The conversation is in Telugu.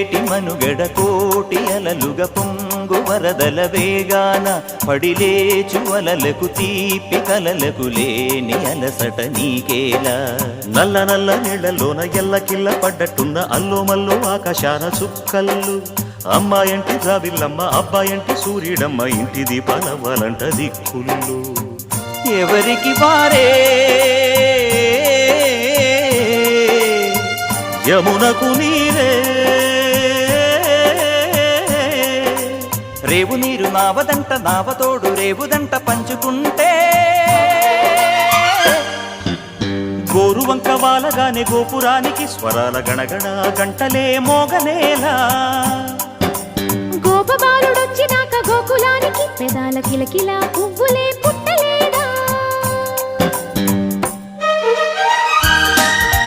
పొంగేటి మనుగడ కోటి అలలుగ పొంగు వరదల వేగాన పడిలేచు అలలకు తీపి కలలకు లేని అలసట నీకేలా నల్ల నల్ల నీళ్లలోన ఎల్లకిల్ల పడ్డట్టున్న అల్లో మల్లో ఆకాశాన చుక్కల్లు అమ్మాయంటి జాబిల్లమ్మ అబ్బాయంటి సూర్యుడమ్మ ఇంటి దీపాలవ్వాలంట దిక్కుళ్ళు ఎవరికి వారే యమునకు నీరే రేవు నీరు నావదంట నావతోడు రేవుదంట పంచుకుంటే గోరువంక వాలగానే గోపురానికి స్వరాల గణగణ గంటలే మోగనేలా గోపబాలుడొచ్చినాక గోకులానికి పెదాల కిలకిలా పువ్వులే